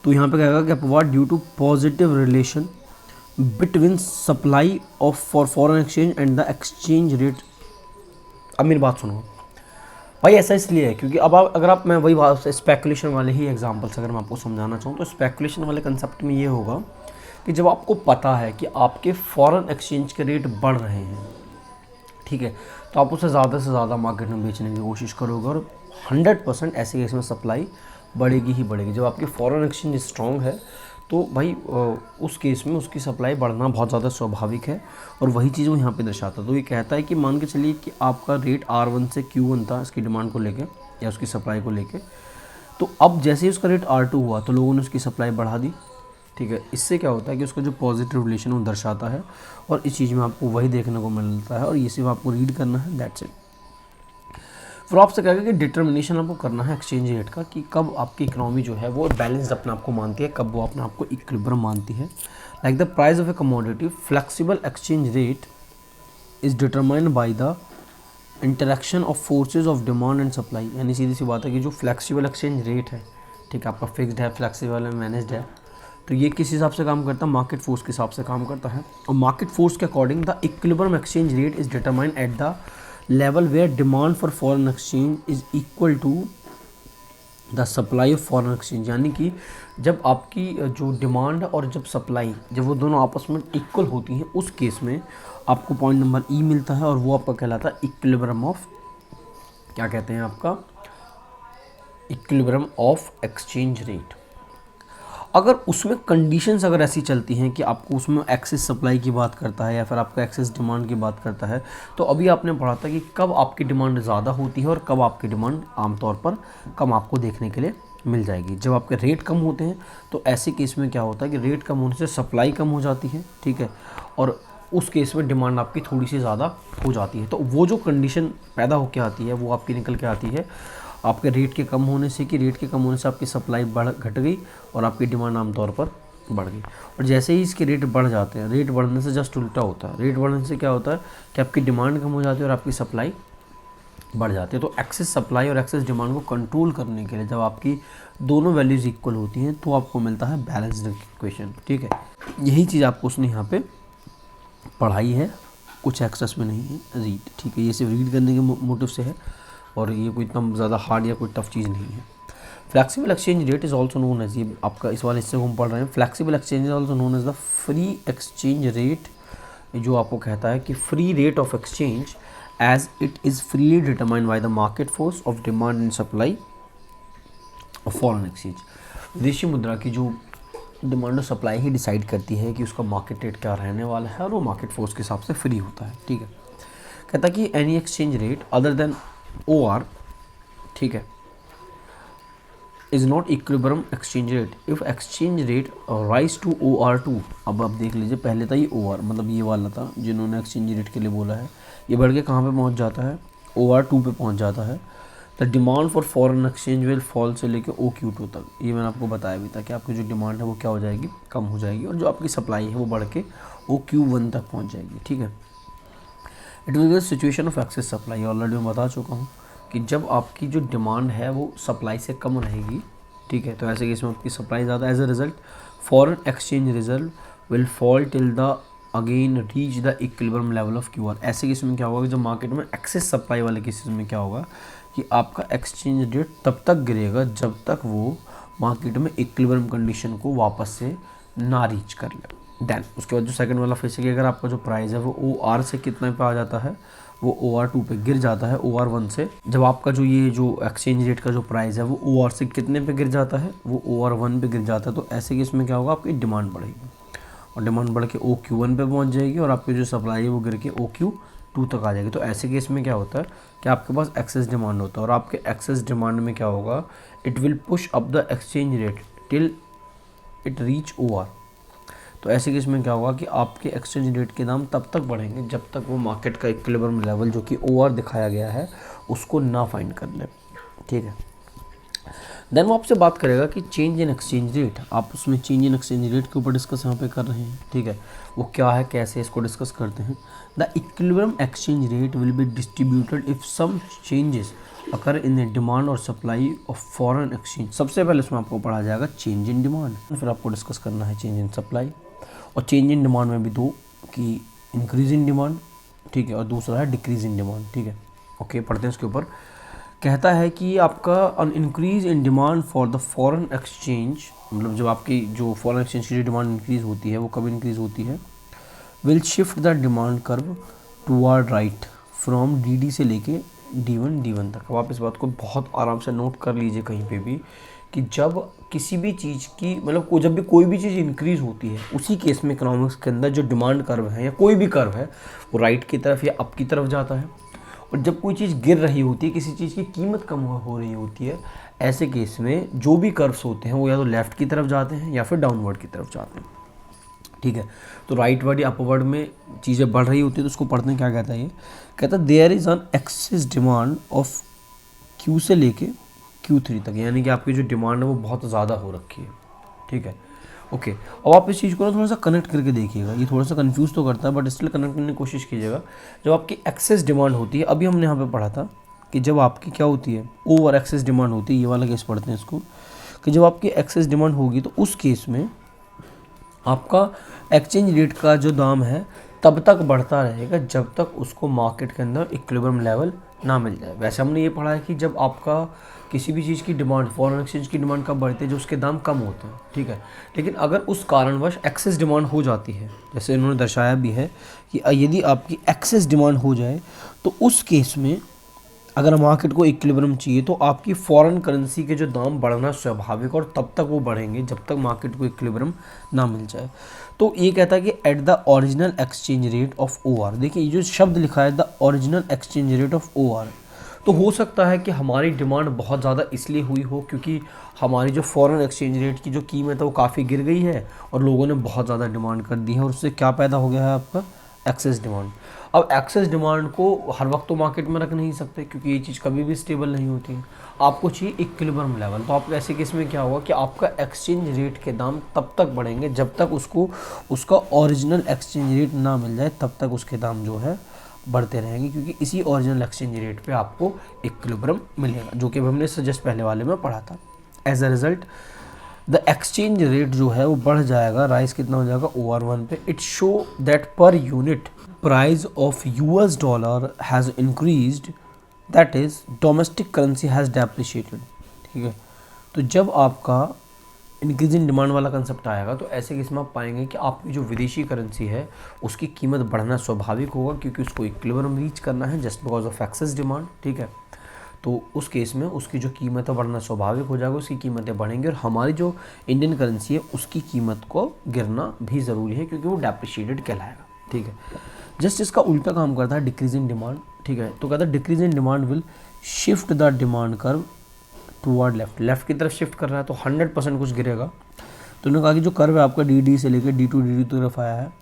तो यहाँ पे कहेगा कि upward due to positive relation between supply of for foreign exchange and the exchange rate. अब मेरी बात सुनो भाई, ऐसा इसलिए है क्योंकि अब अगर आप, मैं वही बात स्पेकुलेशन वाले ही एग्जांपल्स अगर मैं आपको समझाना चाहूँ तो स्पेकुलेशन वाले कंसेप्ट में ये होगा कि जब आपको पता है कि आपके फॉरेन एक्सचेंज के रेट बढ़ रहे हैं, ठीक है, तो आप उसे ज़्यादा से ज़्यादा मार्केट में बेचने की कोशिश करोगे और 100% ऐसे केस में सप्लाई बढ़ेगी ही बढ़ेगी। जब आपकी फॉरेन एक्सचेंज स्ट्रॉन्ग है तो भाई उस केस में उसकी सप्लाई बढ़ना बहुत ज़्यादा स्वाभाविक है, और वही चीज़ वो यहाँ पे दर्शाता है। तो ये कहता है कि मान के चलिए कि आपका रेट R1 से Q1 था इसकी डिमांड को लेके या उसकी सप्लाई को लेके, तो अब जैसे ही उसका रेट R2 हुआ तो लोगों ने उसकी सप्लाई बढ़ा दी। ठीक है, इससे क्या होता है कि उसका जो पॉजिटिव रिलेशन वो दर्शाता है, और इस चीज़ में आपको वही देखने को मिलता है, और ये सिर्फ आपको रीड करना है, दैट्स इट। फिर आपसे कहेगा कि डिटर्मिनेशन आपको करना है एक्सचेंज रेट का, कि कब आपकी इकोनॉमी जो है वो बैलेंस अपने आप को मानती है, कब वो अपने आप को इक्विलिब्रियम मानती है। Like the price of A commodity, flexible exchange rate is determined by the interaction of forces of demand and supply. यानी सीधी सी बात है कि जो फ्लेक्सिबल एक्सचेंज रेट है, ठीक है, आपका फिक्स्ड है, फ्लेक्सिबल है, मैनेज्ड है। तो ये किस हिसाब से काम करता है? मार्केट फोर्स के हिसाब से काम करता है। और मार्केट फोर्स के according the equilibrium exchange rate is determined at the level where demand for foreign exchange is equal to the supply of foreign exchange. यानी कि जब आपकी जो डिमांड और जब सप्लाई, जब वो दोनों आपस में इक्वल होती हैं, उस केस में आपको पॉइंट नंबर ई मिलता है, और वो आपका कहलाता है इक्विलिब्रियम ऑफ, क्या कहते हैं आपका, इक्विलिब्रियम ऑफ एक्सचेंज रेट। अगर उसमें कंडीशंस अगर ऐसी चलती हैं कि आपको उसमें एक्सेस सप्लाई की बात करता है या फिर आपका एक्सेस डिमांड की बात करता है, तो अभी आपने पढ़ा था कि कब आपकी डिमांड ज़्यादा होती है और कब आपकी डिमांड आमतौर पर कम आपको देखने के लिए मिल जाएगी। जब आपके रेट कम होते हैं तो ऐसे केस में क्या होता है कि रेट कम होने से सप्लाई कम हो जाती है, ठीक है, और उस केस में डिमांड आपकी थोड़ी सी ज़्यादा हो जाती है। तो वो जो कंडीशन पैदा होकर आती है वो आपकी निकल के आती है आपके रेट के कम होने से, कि रेट के कम होने से आपकी सप्लाई घट गई और आपकी डिमांड आमतौर पर बढ़ गई। और जैसे ही इसके रेट बढ़ जाते हैं, रेट बढ़ने से जस्ट उल्टा होता है। रेट बढ़ने से क्या होता है कि आपकी डिमांड कम हो जाती है और आपकी सप्लाई बढ़ जाती है। तो एक्सेस सप्लाई और एक्सेस डिमांड को कंट्रोल करने के लिए जब आपकी दोनों वैल्यूज़ इक्वल होती हैं तो आपको मिलता है बैलेंस्ड इक्वेशन, ठीक है। यही चीज़ आपको उसने यहाँ पे पढ़ाई है, कुछ एक्सेस में नहीं है, रीड, ठीक है। ये सिर्फ रीड करने के मोटिव से है और ये कोई इतना ज़्यादा हार्ड या कोई टफ चीज़ नहीं है। Flexible exchange rate is also known as, ये आपका इस वाले हिस्से को हम पढ़ रहे हैं। Flexible exchange is also known as the free exchange rate, जो आपको कहता है कि free rate of exchange as it is freely determined by the market force of demand and supply of foreign exchange. विदेशी मुद्रा की जो डिमांड और सप्लाई ही डिसाइड करती है कि उसका मार्केट रेट क्या रहने वाला है, और वो मार्केट फोर्स के हिसाब से फ्री होता है, ठीक है। कहता है कि any exchange rate other than OR, ठीक है, is not equilibrium exchange rate if exchange rate rise to OR2। अब आप देख लीजिए, पहले था ये OR, मतलब ये वाला था जिन्होंने एक्सचेंज रेट के लिए बोला है, ये बढ़ के कहाँ पे पहुँच जाता है, OR2 पे पहुँच जाता है। The demand for foreign exchange will fall से लेके OQ2 तक, ये मैंने आपको बताया भी था कि आपकी जो डिमांड है वो क्या हो जाएगी, कम हो जाएगी, और जो आपकी सप्लाई है वो बढ़ के OQ1 तक पहुँच जाएगी, ठीक है। It will be situation of excess supply, already मैं बता चुका हूँ कि जब आपकी जो डिमांड है वो सप्लाई से कम रहेगी, ठीक है, तो ऐसे केस में आपकी सप्लाई ज़्यादा, as a result foreign exchange result will fall till the again reach the equilibrium level of QR। ऐसे केस में क्या होगा कि जब मार्केट में एक्सेस सप्लाई वाले केसेस में क्या होगा कि आपका एक्सचेंज रेट तब तक गिरेगा जब तक वो मार्केट में इक्विलिब्रियम कंडीशन को वापस से ना रीच कर ले। देन उसके बाद जो सेकंड वाला फेस है कि अगर आपका जो प्राइस है वो OR से कितने पे आ जाता है, वो OR2 पे गिर जाता है, OR1 से। जब आपका जो ये जो एक्सचेंज रेट का जो प्राइस है वो OR से कितने पे गिर जाता है, वो OR1 पे गिर जाता है, तो ऐसे केस में क्या होगा, आपकी डिमांड बढ़ेगी और डिमांड बढ़ के OQ1 पे पहुंच जाएगी और आपकी जो सप्लाई है वो गिर के OQ2 तक आ जाएगी। तो ऐसे केस में क्या होता है कि आपके पास एक्सेस डिमांड होता है और आपके एक्सेस डिमांड में क्या होगा, it will push up the exchange rate till it reach OR। तो ऐसे केस में क्या होगा कि आपके एक्सचेंज रेट के दाम तब तक बढ़ेंगे जब तक वो मार्केट का इक्विलिब्रियम लेवल जो कि OR दिखाया गया है उसको ना फाइंड कर ले, ठीक है। देन वो आपसे बात करेगा कि चेंज इन एक्सचेंज रेट, आप उसमें चेंज इन एक्सचेंज रेट के ऊपर डिस्कस यहाँ पे कर रहे हैं, ठीक है, वो क्या है, कैसे, इसको डिस्कस करते हैं। The equilibrium exchange rate will be distributed if some changes occur in the demand और सप्लाई ऑफ फॉरेन एक्सचेंज। सबसे पहले उसमें आपको पढ़ा जाएगा चेंज इन डिमांड, फिर आपको डिस्कस करना है चेंज इन सप्लाई। और चेंज इन डिमांड में भी दो, कि इंक्रीज इन डिमांड, ठीक है, और दूसरा है डिक्रीज इन डिमांड, ठीक है। ओके, पढ़ते हैं उसके ऊपर। कहता है कि आपका an increase in demand for the foreign exchange, मतलब जब आपकी जो फॉरेन एक्सचेंज की जो डिमांड इंक्रीज होती है वो कब इंक्रीज होती है, will shift the demand curve toward right from DD से लेके D1 तक। अब आप इस बात को बहुत आराम से नोट कर लीजिए कहीं पे भी कि जब किसी भी चीज़ की मतलब जब भी कोई भी चीज़ इंक्रीज़ होती है उसी केस में इकोनॉमिक्स के अंदर जो डिमांड कर्व है या कोई भी कर्व है वो राइट की तरफ या अप की तरफ जाता है। और जब कोई चीज़ गिर रही होती है, किसी चीज़ की कीमत कम हो रही होती है, ऐसे केस में जो भी कर्व्स होते हैं वो या तो लेफ़्ट की तरफ जाते हैं या फिर डाउनवर्ड की तरफ जाते हैं, ठीक है। तो राइटवर्ड या अपवर्ड में चीज़ें बढ़ रही होती है तो उसको पढ़ते हैं, क्या कहता है ये, कहता है there is an excess demand of Q से लेके Q3 तक, यानी कि आपकी जो डिमांड है वो बहुत ज़्यादा हो रखी है, ठीक है। ओके, अब आप इस चीज़ को ना थोड़ा सा कनेक्ट करके देखिएगा, ये थोड़ा सा कंफ्यूज तो करता है बट स्टिल कनेक्ट करने की कोशिश कीजिएगा। जब आपकी एक्सेस डिमांड होती है, अभी हमने यहाँ पे पढ़ा था कि जब आपकी क्या होती है, ओवर एक्सेस डिमांड होती है, ये वाला केस पढ़ते हैं इसको, कि जब आपकी एक्सेस डिमांड होगी तो उस केस में आपका एक्सचेंज रेट का जो दाम है तब तक बढ़ता रहेगा जब तक उसको मार्केट के अंदर इक्विलिब्रियम लेवल ना मिल जाए। वैसे हमने ये पढ़ा है कि जब आपका किसी भी चीज़ की डिमांड, फॉरेन एक्सचेंज की डिमांड कब बढ़ती है, जो उसके दाम कम होते हैं, ठीक है। लेकिन अगर उस कारणवश एक्सेस डिमांड हो जाती है, जैसे इन्होंने दर्शाया भी है कि यदि आपकी एक्सेस डिमांड हो जाए तो उस केस में अगर मार्केट को इक्विलिब्रियम चाहिए तो आपकी फॉरेन करेंसी के जो दाम बढ़ना स्वाभाविक और तब तक वो बढ़ेंगे जब तक मार्केट को इक्विलिब्रियम ना मिल जाए। तो ये कहता है कि eight the original exchange rate of OR, देखिए ये जो शब्द लिखा है the original exchange rate of OR, तो हो सकता है कि हमारी डिमांड बहुत ज़्यादा इसलिए हुई हो क्योंकि हमारी जो फॉरेन एक्सचेंज रेट की जो कीमत है वो काफ़ी गिर गई है और लोगों ने बहुत ज़्यादा डिमांड कर दी है और उससे क्या पैदा हो गया है आपका एक्सेस डिमांड। अब एक्सेस डिमांड को हर वक्त तो मार्केट में रख नहीं सकते क्योंकि ये चीज़ कभी भी स्टेबल नहीं होती है, आपको चाहिए इक्विलिब्रियम लेवल। तो आप ऐसे केस में क्या होगा कि आपका एक्सचेंज रेट के दाम तब तक बढ़ेंगे जब तक उसको उसका ओरिजिनल एक्सचेंज रेट ना मिल जाए, तब तक उसके दाम जो है बढ़ते रहेंगे क्योंकि इसी ओरिजिनल एक्सचेंज रेट पे आपको इक्विलिब्रियम मिलेगा, जो कि हमने जस्ट पहले वाले में पढ़ा था। As a result the exchange rate जो है वो बढ़ जाएगा, राइस कितना हो जाएगा OR1 पे। It show that per unit price of US dollar has increased, that is domestic currency has depreciated, ठीक है। तो जब आपका इंक्रीज इन डिमांड वाला कंसेप्ट आएगा तो ऐसे केस में आप पाएंगे कि आपकी जो विदेशी करेंसी है उसकी कीमत बढ़ना स्वाभाविक होगा क्योंकि उसको इक्विलिब्रियम रीच करना है just because of excess demand, ठीक है। तो उस केस में उसकी जो कीमत है बढ़ना स्वाभाविक हो जाएगा, उसकी कीमतें बढ़ेंगी और हमारी जो इंडियन करेंसी है उसकी कीमत को गिरना भी ज़रूरी है क्योंकि वो डेप्रिशिएटेड कहलाएगा, ठीक है। जस्ट इसका उल्टा काम करता है डिक्रीज इन डिमांड, ठीक है। तो कहता है decrease in demand will shift the demand curve toward left, left की तरफ शिफ्ट कर रहा है तो 100% कुछ गिरेगा। तो उन्होंने कहा कि जो कर्व है आपका DD से लेकर D2 DD तरफ आया है,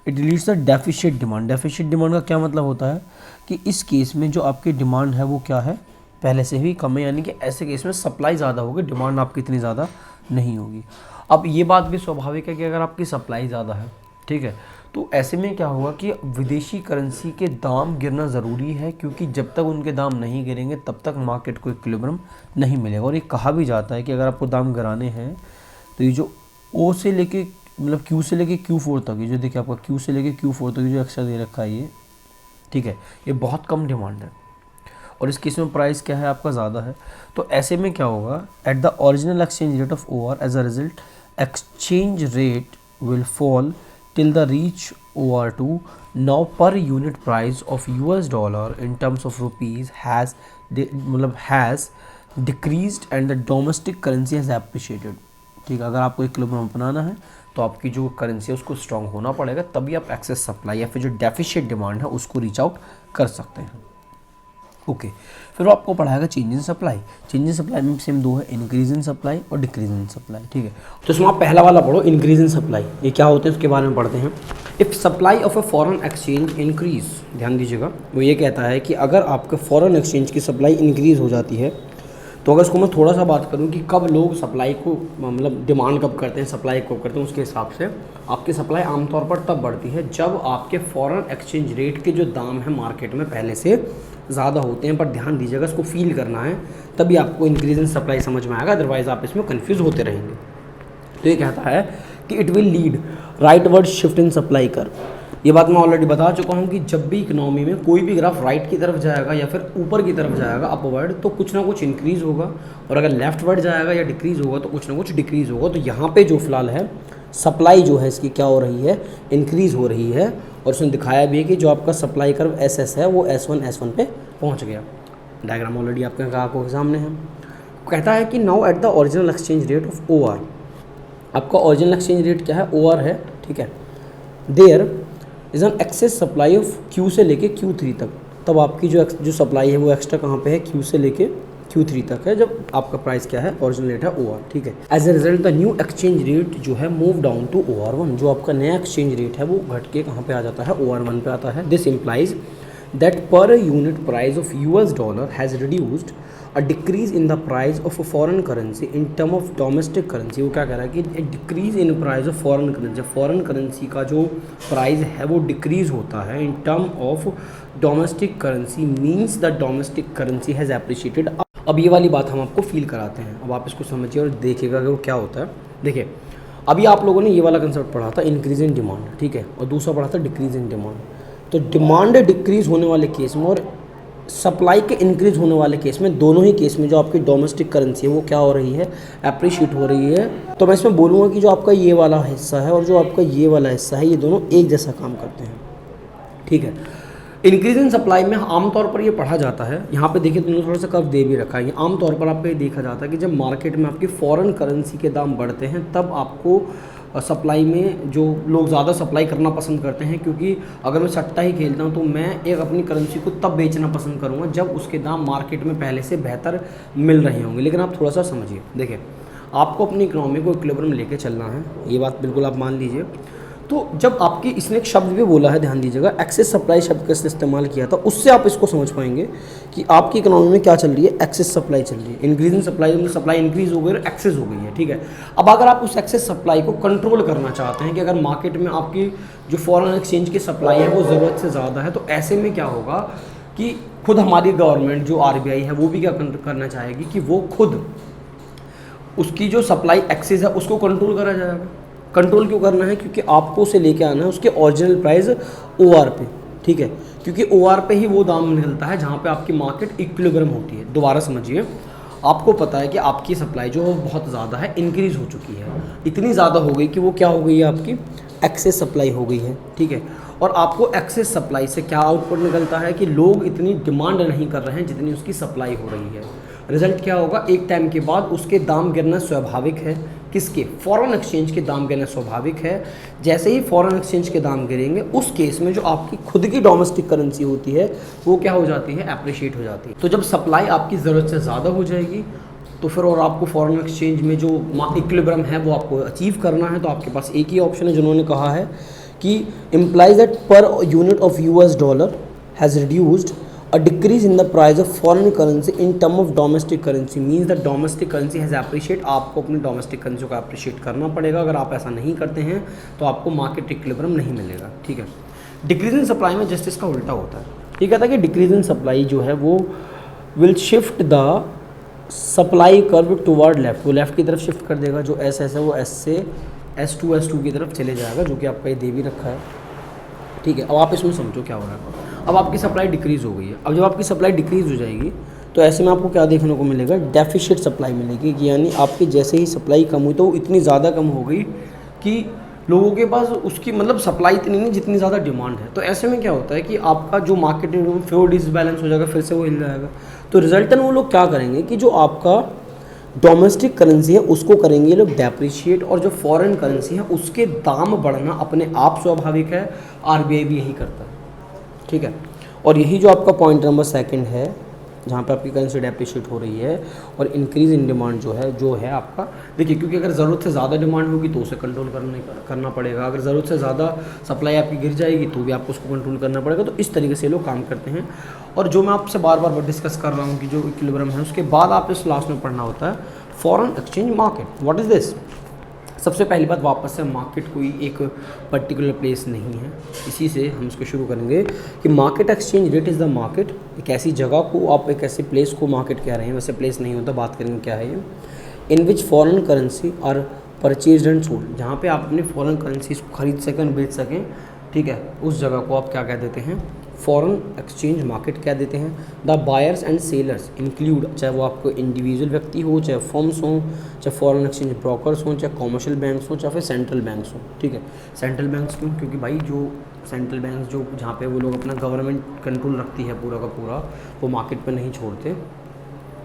it leads the deficit demand. Deficit demand का क्या मतलब होता है कि इस केस में जो आपकी डिमांड है वो क्या है, पहले से ही कम है, यानी कि ऐसे केस में सप्लाई ज़्यादा होगी, डिमांड आपकी इतनी ज़्यादा नहीं होगी। अब ये बात भी स्वाभाविक है कि अगर आपकी सप्लाई ज़्यादा है, ठीक है, तो ऐसे में क्या होगा कि विदेशी करेंसी के दाम गिरना ज़रूरी है क्योंकि जब तक उनके दाम नहीं गिरेंगे तब तक मार्केट को इक्विलिब्रियम नहीं मिलेगा। और ये कहा भी जाता है कि अगर आपको दाम गिराने हैं तो ये जो O से लेके मतलब Q से लेके Q4 तक, ये जो देखिए आपका Q से लेके Q4 तक जो एक्स्ट्रा दे रखा है ये, ठीक है, ये बहुत कम डिमांड है और इस केस में प्राइस क्या है आपका ज़्यादा है। तो ऐसे में क्या होगा, at the original exchange rate of OR as a result exchange rate will fall till the reach OR2. Now per unit price of US dollar in terms of rupees has decreased and the domestic currency has appreciated, ठीक है। अगर आपको equilibrium अपनाना है तो आपकी जो currency है उसको स्ट्रॉन्ग होना पड़ेगा, तभी आप एक्सेस सप्लाई या फिर जो डेफिशिएट डिमांड है उसको रीच आउट कर सकते हैं, ओके। फिर वो आपको पढ़ाएगा change in supply. Change in supply में सेम दो है, इंक्रीज इन सप्लाई और डिक्रीज इन सप्लाई, ठीक है। तो इसमें आप पहला वाला पढ़ो, इंक्रीज इन सप्लाई, ये क्या होते हैं उसके बारे में पढ़ते हैं। If supply of a foreign exchange increase, ध्यान दीजिएगा, वो ये कहता है कि अगर आपके फॉरेन एक्सचेंज की सप्लाई इंक्रीज हो जाती है तो अगर इसको मैं थोड़ा सा बात करूं कि कब लोग सप्लाई को मतलब डिमांड कब करते हैं, सप्लाई कब करते हैं, उसके हिसाब से आपकी सप्लाई आमतौर पर तब बढ़ती है जब आपके फॉरेन एक्सचेंज रेट के जो दाम है मार्केट में पहले से ज़्यादा होते हैं। पर ध्यान दीजिएगा, इसको फील करना है तभी आपको इंक्रीज इन सप्लाई समझ में आएगा, अदरवाइज आप इसमें कन्फ्यूज़ होते रहेंगे। तो ये कहता है कि it will lead rightward shift in supply कर। ये बात मैं ऑलरेडी बता चुका हूँ कि जब भी इकोनॉमी में कोई भी ग्राफ राइट की तरफ जाएगा या फिर ऊपर की तरफ जाएगा अपवर्ड, तो कुछ ना कुछ इंक्रीज़ होगा, और अगर लेफ्टवर्ड जाएगा या डिक्रीज़ होगा तो कुछ ना कुछ डिक्रीज़ होगा। तो यहाँ पे जो फिलहाल है सप्लाई जो है इसकी क्या हो रही है, इंक्रीज़ हो रही है। और उसने दिखाया भी है कि जो आपका सप्लाई कर्व SS है वो S1 पे पहुँच गया। डायग्राम ऑलरेडी आपके आंखों के सामने है। कहता है कि now at the original exchange rate of OR, आपका ओरिजिनल एक्सचेंज रेट क्या है, OR है, ठीक है। There is an excess supply of Q से लेके Q3 तक, तब आपकी जो सप्लाई है वो एक्स्ट्रा कहाँ पे है, Q से लेके Q3 तक है, जब आपका प्राइस क्या है, ओरिजिनल रेट है OR, ठीक है। As a result the new exchange rate जो है मूव डाउन टू OR1, जो आपका नया एक्सचेंज रेट है वो घट के कहाँ पे आ जाता है, OR1 पे आता है। This implies that per unit price of US dollar has reduced a decrease in the price of a foreign currency in term of domestic currency. वो क्या कह रहा है कि decrease in price of foreign currency, foreign currency का जो price है वो डिक्रीज होता है in term of domestic currency, means the domestic currency has appreciated. अब ये वाली बात हम आपको फील कराते हैं, अब आप इसको समझिए और देखिएगा कि वो क्या होता है। देखिए अभी आप लोगों ने ये वाला कंसेप्ट पढ़ा था इंक्रीज इन डिमांड, ठीक है, और दूसरा पढ़ा था डिक्रीज इन डिमांड। तो डिमांड डिक्रीज होने वाले केस में और सप्लाई के इंक्रीज होने वाले केस में, दोनों ही केस में जो आपकी डोमेस्टिक करेंसी है वो क्या हो रही है, एप्रिशिएट हो रही है। तो मैं इसमें बोलूँगा कि जो आपका ये वाला हिस्सा है और जो आपका ये वाला हिस्सा है, ये दोनों एक जैसा काम करते हैं, ठीक है। इंक्रीज इन सप्लाई में आमतौर पर ये पढ़ा जाता है, यहाँ पे देखिए तुमने थोड़ा सा कर्व दे भी रखा है, आमतौर पर आपको ये देखा जाता है कि जब मार्केट में आपकी फॉरेन करेंसी के दाम बढ़ते हैं तब आपको सप्लाई में जो लोग ज़्यादा सप्लाई करना पसंद करते हैं, क्योंकि अगर मैं सट्टा ही खेलता हूँ तो मैं एक अपनी करेंसी को तब बेचना पसंद करूँगा जब उसके दाम मार्केट में पहले से बेहतर मिल रहे होंगे। लेकिन आप थोड़ा सा समझिए, देखिए आपको अपनी इकोनॉमी को इक्विलिब्रियम लेके चलना है, ये बात बिल्कुल आप मान लीजिए। तो जब आपकी इसने एक शब्द भी बोला है, ध्यान दीजिएगा, एक्सेस सप्लाई शब्द का इस्तेमाल किया था, उससे आप इसको समझ पाएंगे कि आपकी इकोनॉमी में क्या चल रही है, एक्सेस सप्लाई चल रही है। इंक्रीज इन सप्लाई में सप्लाई इंक्रीज हो गई और एक्सेस हो गई है, ठीक है। अब अगर आप उस एक्सेस सप्लाई को कंट्रोल करना चाहते हैं कि अगर मार्केट में आपकी जो फॉरेन एक्सचेंज की सप्लाई है वो ज़रूरत से ज़्यादा है, तो ऐसे में क्या होगा कि खुद हमारी गवर्नमेंट जो RBI है वो भी क्या करना चाहेगी कि वो खुद उसकी जो सप्लाई एक्सेस है उसको कंट्रोल करा जाएगा। कंट्रोल क्यों करना है, क्योंकि आपको उसे लेके आना है उसके ओरिजिनल प्राइस OR पे, ठीक है, क्योंकि OR पे ही वो दाम निकलता है जहाँ पे आपकी मार्केट इक्विलिब्रियम होती है। दोबारा समझिए, आपको पता है कि आपकी सप्लाई जो बहुत ज़्यादा है, इंक्रीज़ हो चुकी है, इतनी ज़्यादा हो गई कि वो क्या हो गई है, आपकी एक्सेस सप्लाई हो गई है, ठीक है। और आपको एक्सेस सप्लाई से क्या आउटपुट निकलता है कि लोग इतनी डिमांड नहीं कर रहे हैं जितनी उसकी सप्लाई हो रही है। रिजल्ट क्या होगा, एक टाइम के बाद उसके दाम गिरना स्वाभाविक है। किसके, फॉरेन एक्सचेंज के दाम गिरना स्वाभाविक है। जैसे ही फॉरेन एक्सचेंज के दाम गिरेंगे उस केस में जो आपकी खुद की डोमेस्टिक करेंसी होती है वो क्या हो जाती है, एप्रिशिएट हो जाती है। तो जब सप्लाई आपकी ज़रूरत से ज़्यादा हो जाएगी तो फिर और आपको फॉरेन एक्सचेंज में जो इक्विलिब्रियम है वो आपको अचीव करना है, तो आपके पास एक ही ऑप्शन है जिन्होंने कहा है कि implies that per unit of US dollar has reduced a decrease in the price of foreign currency in term of domestic currency means that domestic currency has appreciate। आपको अपनी डोमेस्टिक करेंसी को appreciate करना पड़ेगा। अगर आप ऐसा नहीं करते हैं तो आपको मार्केट इक्विलिब्रियम नहीं मिलेगा, ठीक है। डिक्रीज इन सप्लाई में जस्ट इसका उल्टा होता है। ये कहता है कि डिक्रीज इन सप्लाई जो है वो will shift the supply curve toward left, वो लेफ्ट की तरफ शिफ्ट कर देगा। जो एस है वो S से S2 की तरफ चले जाएगा, जो कि आपका ये दे भी रखा है, ठीक है। अब आप इसमें समझो क्या हो रहा है। अब आपकी सप्लाई डिक्रीज़ हो गई है। अब जब आपकी सप्लाई डिक्रीज़ हो जाएगी तो ऐसे में आपको क्या देखने को मिलेगा, डेफिशिट सप्लाई मिलेगी, कि यानी आपकी जैसे ही सप्लाई कम हुई तो वो इतनी ज़्यादा कम हो गई कि लोगों के पास उसकी मतलब सप्लाई इतनी नहीं जितनी ज़्यादा डिमांड है। तो ऐसे में क्या होता है कि आपका जो मार्केट में फिर डिसबैलेंस हो जाएगा, फिर से वो हिल जाएगा। तो रिजल्टन वो लोग क्या करेंगे कि जो आपका डोमेस्टिक करेंसी है उसको करेंगे लोग डेप्रिशिएट, और जो फॉरेन करेंसी है उसके दाम बढ़ना अपने आप स्वाभाविक है। RBI भी यही करता है, ठीक है। और यही जो आपका पॉइंट नंबर 2 है जहाँ पे आपकी करेंसी डेप्रिशिएट हो रही है और इंक्रीज इन डिमांड जो है आपका, देखिए क्योंकि अगर ज़रूरत से ज़्यादा डिमांड होगी तो उसे कंट्रोल करना पड़ेगा। अगर ज़रूरत से ज़्यादा सप्लाई आपकी गिर जाएगी तो भी आपको उसको कंट्रोल करना पड़ेगा। तो इस तरीके से लोग काम करते हैं। और जो मैं आपसे बार बार डिस्कस कर रहा हूँ कि जो इक्विलिब्रियम है उसके बाद आप इस लास्ट में पढ़ना होता है foreign exchange market. What is this? सबसे पहली बात, वापस से मार्केट कोई एक पर्टिकुलर प्लेस नहीं है। इसी से हम इसको शुरू करेंगे कि market exchange rate is the market. एक ऐसी जगह को आप एक ऐसे प्लेस को मार्केट कह रहे हैं, वैसे प्लेस नहीं होता, बात करेंगे क्या है ये। In which foreign currency are purchased and sold, जहाँ पे आप अपनी फॉरेन करेंसीज को खरीद सकें और बेच सकें, ठीक है, उस जगह को आप क्या कह देते हैं, फॉरेन एक्सचेंज मार्केट कह देते हैं। The buyers and sellers include, चाहे वो आपको इंडिविजुअल व्यक्ति हो, चाहे फर्म्स हों, चाहे फॉरेन एक्सचेंज ब्रोकर्स हों, चाहे कॉमर्शियल बैंक्स हों, चाहे फिर सेंट्रल बैंक्स हों, ठीक है। सेंट्रल बैंक्स क्यों? क्योंकि भाई जो सेंट्रल बैंक्स जो जहाँ पे वो लोग अपना गवर्नमेंट कंट्रोल रखती है पूरा का पूरा, वो मार्केट पर नहीं छोड़ते,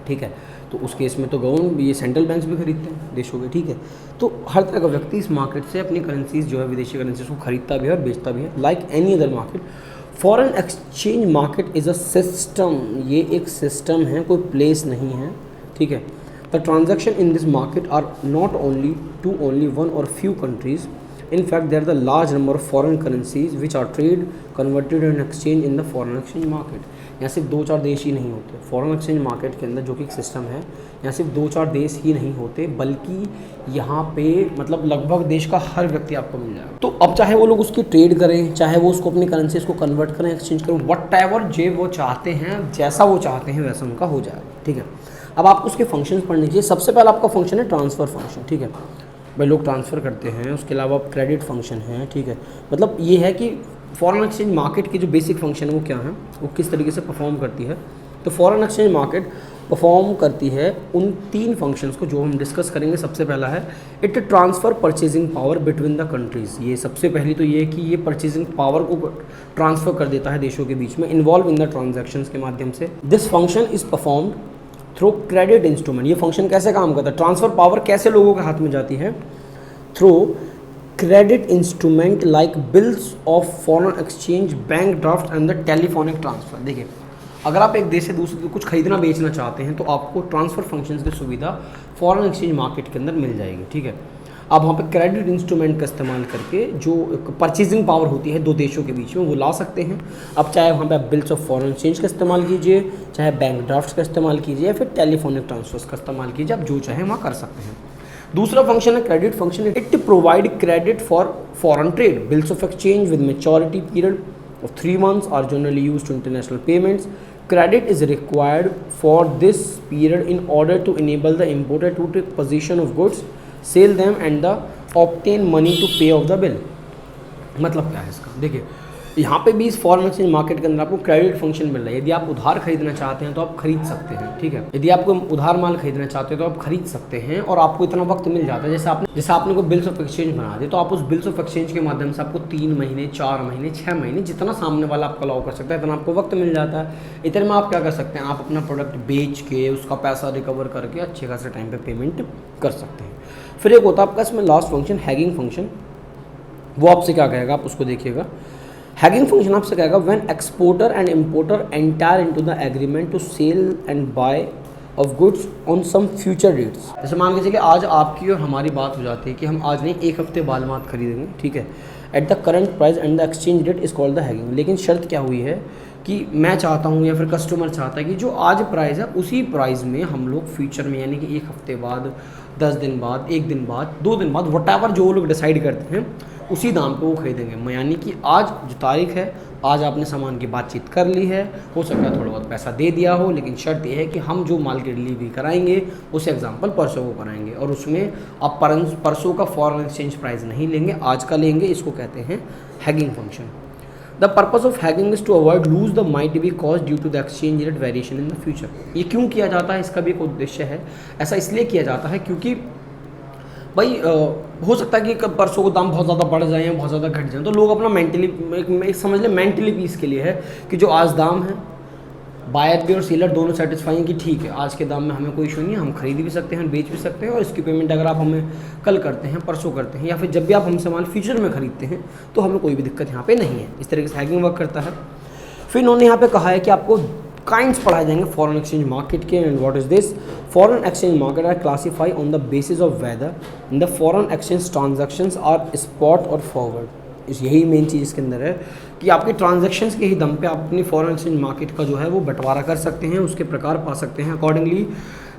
ठीक है। तो उस केस में तो गवर्नमेंट ये सेंट्रल बैंक्स भी खरीदते हैं देशों के, ठीक है। तो हर तरह का व्यक्ति इस मार्केट से अपनी करेंसीज जो है विदेशी करेंसीज को खरीदता भी है और बेचता भी है, like any other market. Foreign exchange market is a system, ये एक सिस्टम है, कोई प्लेस नहीं है, ठीक है। The transaction in this market are not only to only one or few countries, in fact there are the large number of foreign currencies which are trade converted and exchange in the foreign exchange market। यहाँ सिर्फ 2-4 देश ही नहीं होते foreign exchange market के अंदर, जो कि एक सिस्टम है। यहाँ सिर्फ 2-4 देश ही नहीं होते, बल्कि यहाँ पे मतलब लगभग देश का हर व्यक्ति आपको मिल जाएगा। तो अब चाहे वो लोग उसकी ट्रेड करें, चाहे वो उसको अपनी करेंसीज को कन्वर्ट करें, एक्सचेंज करें, व्हाटएवर जो वो चाहते हैं, जैसा वो चाहते हैं वैसा उनका हो जाएगा, ठीक है। अब आप उसके फंक्शंस पढ़ लीजिए। सबसे पहला आपका फंक्शन है ट्रांसफ़र फंक्शन, ठीक है भाई, लोग ट्रांसफ़र करते हैं। उसके अलावा क्रेडिट फंक्शन है, ठीक है। मतलब ये है कि फॉरेन एक्सचेंज मार्केट की जो बेसिक फंक्शन है वो क्या है, वो किस तरीके से परफॉर्म करती है। तो फॉरेन एक्सचेंज मार्केट परफॉर्म करती है उन 3 फंक्शंस को जो हम डिस्कस करेंगे। सबसे पहला है it transfer purchasing power between the countries. ये सबसे पहली तो ये है कि ये परचेजिंग पावर को ट्रांसफ़र कर देता है देशों के बीच में, इन्वॉल्व इन द ट्रांजैक्शंस के माध्यम से। This function is performed through credit instrument. ये फंक्शन कैसे काम करता है, ट्रांसफ़र पावर कैसे लोगों के हाथ में जाती है, through credit instrument like bills of foreign exchange, bank draft and the telephonic transfer. देखिए, अगर आप एक देश से दूसरे को कुछ खरीदना बेचना चाहते हैं तो आपको ट्रांसफ़र फंक्शंस की सुविधा फॉरेन एक्सचेंज मार्केट के अंदर मिल जाएगी, ठीक है। आप वहाँ पे क्रेडिट इंस्ट्रूमेंट का इस्तेमाल करके जो परचेजिंग पावर होती है 2 देशों के बीच में वो ला सकते हैं। अब चाहे वहाँ पे आप बिल्स ऑफ फॉरेन एक्सचेंज का इस्तेमाल कीजिए, चाहे बैंक ड्राफ्ट का इस्तेमाल कीजिए, या फिर टेलीफोनिक ट्रांसफर्स का इस्तेमाल कीजिए, आप जो चाहें वहाँ कर सकते हैं। दूसरा फंक्शन है credit function. It provide credit for foreign trade. Bills of exchange with maturity period of 3 months are generally used to international payments. Credit is required for this period in order to enable the importer to take possession of goods, sell them and the obtain money to pay off the bill. मतलब क्या है इसका, देखिए यहाँ पे भी इस foreign exchange market के अंदर आपको क्रेडिट फंक्शन मिल रहा है। यदि आप उधार खरीदना चाहते हैं तो आप खरीद सकते हैं, ठीक है। यदि आपको उधार माल खरीदना चाहते हैं तो आप खरीद सकते हैं और आपको इतना वक्त मिल जाता है। जैसे आपने को बिल्स ऑफ एक्सचेंज बना दिए तो आप उस बिल्स ऑफ एक्सचेंज के माध्यम से आपको 3 महीने, 4 महीने, 6 महीने, जितना सामने वाला आपको अलाउ कर सकता है इतना आपको वक्त मिल जाता है। इतने में आप क्या कर सकते हैं, आप अपना प्रोडक्ट बेच के उसका पैसा रिकवर करके अच्छे खासे टाइम पर पेमेंट कर सकते हैं। फिर एक होता है आपका इसमें लास्ट फंक्शन हैगिंग फंक्शन। वो आपसे क्या कहेगा, आप उसको देखिएगा। हैगिंग फंक्शन आपसे कहेगा when exporter and importer enter into the agreement to sell and buy of goods on some future dates. जैसे मान के चलिए आज आपकी और हमारी बात हो जाती है कि हम आज नहीं 1 हफ्ते बाद माल खरीदेंगे, ठीक है, at the current price and the exchange rate is called the hanging. लेकिन शर्त क्या हुई है कि मैं चाहता हूँ या फिर कस्टमर चाहता है कि जो आज प्राइस है उसी प्राइस में हम लोग फ्यूचर में, यानी कि 1 हफ्ते बाद, 10 दिन बाद, 1 दिन बाद, 2 दिन बाद, वट जो लोग डिसाइड करते हैं उसी दाम पे वो खरीदेंगे। यानी कि आज जो तारीख है, आज आपने सामान की बातचीत कर ली है, हो सकता है थोड़ा बहुत पैसा दे दिया हो, लेकिन शर्त यह है कि हम जो माल की डिलीवरी कराएंगे उस एग्जांपल परसों को कराएंगे और उसमें आप परसों का फॉरेन एक्सचेंज प्राइस नहीं लेंगे, आज का लेंगे। इसको कहते हैं hedging function. The purpose of hedging is to avoid lose the might be cause due to the exchange rate variation in the future. ये क्यों किया जाता है, इसका भी एक उद्देश्य है। ऐसा इसलिए किया जाता है क्योंकि भाई हो सकता है कि परसों को दाम बहुत ज़्यादा बढ़ जाए या बहुत ज़्यादा घट जाए, तो लोग अपना मेंटली समझ लें मेंटली पीस के लिए है कि जो आज दाम है, बायर भी और सेलर दोनों सेटिस्फाई हैं कि ठीक है आज के दाम में हमें कोई इशू नहीं है, हम खरीद भी सकते हैं, बेच भी सकते हैं और इसकी पेमेंट अगर आप हमें कल करते हैं, परसों करते हैं, या फिर जब भी आप हमसे माल फ्यूचर में खरीदते हैं तो हमें कोई भी दिक्कत यहाँ पे नहीं है। इस तरीके से हैगिंग वर्क करता है। फिर इन्होंने यहाँ पे कहा है कि आपको काइंड्स पढ़ाए जाएंगे फॉरेन एक्सचेंज मार्केट के। And what is this, foreign exchange market are classify on the basis of whether the foreign exchange transactions are spot और फॉरवर्ड। यही मेन चीज़ इसके अंदर है कि आपके ट्रांजैक्शंस के ही दम पे आप अपनी फॉरेन एक्सचेंज मार्केट का जो है वो बंटवारा कर सकते हैं, उसके प्रकार पा सकते हैं accordingly.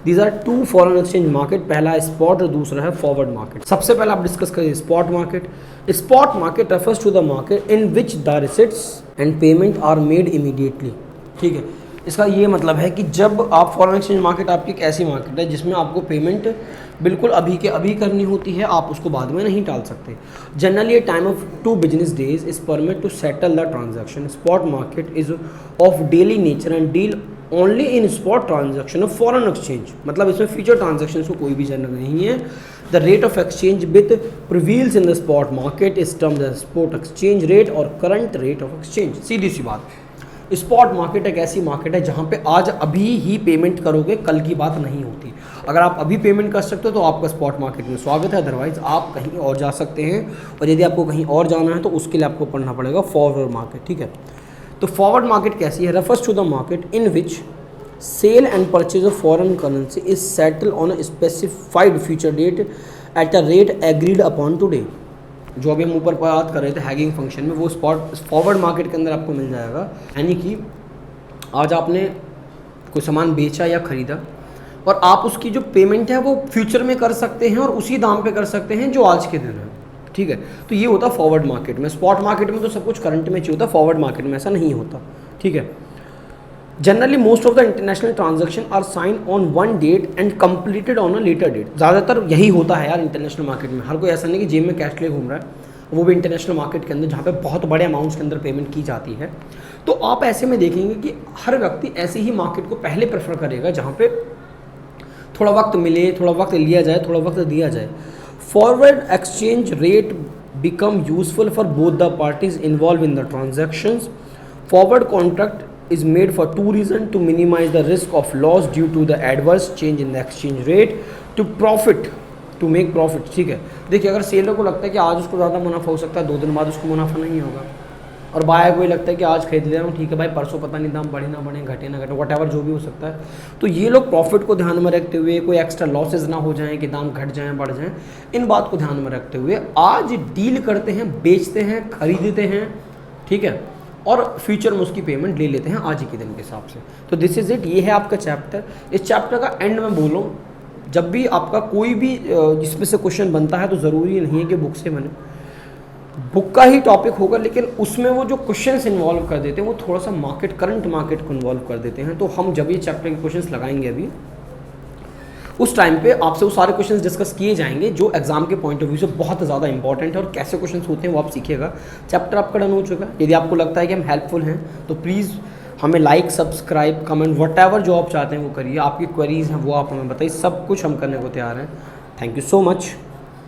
These are 2 foreign exchange market, पहला है स्पॉट और दूसरा है फॉरवर्ड मार्केट। सबसे पहले आप डिस्कस करिए spot market. Spot market refers to the market in which the receipts and payment are made immediately, ठीक है। इसका ये मतलब है कि जब आप फॉरेन एक्सचेंज मार्केट आपकी एक ऐसी मार्केट है जिसमें आपको पेमेंट बिल्कुल अभी के अभी करनी होती है, आप उसको बाद में नहीं टाल सकते। Generally a time of 2 business days is permit to settle the transaction. Spot market is of daily nature and deal only in spot transaction of foreign exchange. मतलब इसमें फ्यूचर ट्रांजैक्शन को कोई भी जनरल नहीं है। The rate of exchange with prevails in the spot market is termed as spot exchange rate or current rate of exchange. सीधी सी बात, स्पॉट मार्केट एक ऐसी मार्केट है जहाँ पे आज अभी ही पेमेंट करोगे, कल की बात नहीं होती। अगर आप अभी पेमेंट कर सकते हो तो आपका स्पॉट मार्केट में स्वागत है, अदरवाइज आप कहीं और जा सकते हैं। और यदि आपको कहीं और जाना है तो उसके लिए आपको पढ़ना पड़ेगा फॉरवर्ड मार्केट, ठीक है। तो फॉरवर्ड मार्केट कैसी है, refers to the market in which sale and purchase of foreign currency is settle on a specified future date at a rate agreed upon today. जो अभी हम ऊपर बात कर रहे थे हैगिंग फंक्शन में, वो स्पॉट फॉरवर्ड मार्केट के अंदर आपको मिल जाएगा। यानी कि आज आपने कोई सामान बेचा या खरीदा और आप उसकी जो पेमेंट है वो फ्यूचर में कर सकते हैं और उसी दाम पे कर सकते हैं जो आज के दिन है, ठीक है। तो ये होता है फॉरवर्ड मार्केट में। स्पॉट मार्केट में तो सब कुछ करंट में चाहिए होता है, फॉरवर्ड मार्केट में ऐसा नहीं होता, ठीक है। Generally most of the international transaction are sign on one date and completed on a later date. ज़्यादातर यही होता है यार इंटरनेशनल मार्केट में। हर कोई ऐसा नहीं कि जेब में कैश ले घूम रहा है, वो भी इंटरनेशनल मार्केट के अंदर जहाँ पे बहुत बड़े अमाउंट्स के अंदर पेमेंट की जाती है। तो आप ऐसे में देखेंगे कि हर व्यक्ति ऐसे ही मार्केट को पहले प्रेफर करेगा जहाँ पे थोड़ा वक्त मिले, थोड़ा वक्त लिया जाए, थोड़ा वक्त दिया जाए। Forward exchange rate become useful for both the parties involved in the transactions. Forward contract is made for two reasons: to minimize the risk of loss due to the adverse change in the exchange rate, to make profit। ठीक है, देखिए अगर seller को लगता है कि आज उसको ज़्यादा मुनाफा हो सकता है, 2 दिन बाद उसको मुनाफा नहीं होगा, और बायर को ये लगता है कि आज खरीद ले रहा हूँ, ठीक है भाई, परसों पता नहीं दाम बढ़े ना बढ़े, घटे ना घटे, वट जो भी हो सकता है। तो ये लोग प्रॉफिट को ध्यान में रखते हुए, कोई एक्स्ट्रा लॉसेज ना हो जाएं कि दाम घट जाएं बढ़ जाएं, इन बात को ध्यान में रखते हुए आज डील करते हैं, बेचते हैं, खरीदते हैं, ठीक है, और फ्यूचर में उसकी पेमेंट ले लेते हैं आज ही के दिन के हिसाब से। तो दिस इज़ इट, ये है आपका चैप्टर। इस चैप्टर का एंड में बोलूँ, जब भी आपका कोई भी जिसमें से क्वेश्चन बनता है तो ज़रूरी नहीं है कि बुक से बने, बुक का ही टॉपिक होगा, लेकिन उसमें वो जो क्वेश्चंस इन्वॉल्व कर देते हैं वो थोड़ा सा मार्केट, करंट मार्केट को इन्वॉल्व कर देते हैं। तो हम जब ये चैप्टर के क्वेश्चंस लगाएंगे अभी, उस टाइम पे आपसे वो सारे क्वेश्चंस डिस्कस किए जाएंगे जो एग्जाम के पॉइंट ऑफ व्यू से बहुत ज़्यादा इंपॉर्टेंट है, और कैसे क्वेश्चंस होते हैं वो आप सीखिएगा। चैप्टर आपका डन हो चुका है। यदि आपको लगता है कि हम हेल्पफुल हैं तो प्लीज़ हमें लाइक, सब्सक्राइब, कमेंट, वट जो आप चाहते हैं वो करिए। आपकी क्वेरीज हैं वो आप हमें बताइए, सब कुछ हम करने को तैयार हैं। Thank you so much.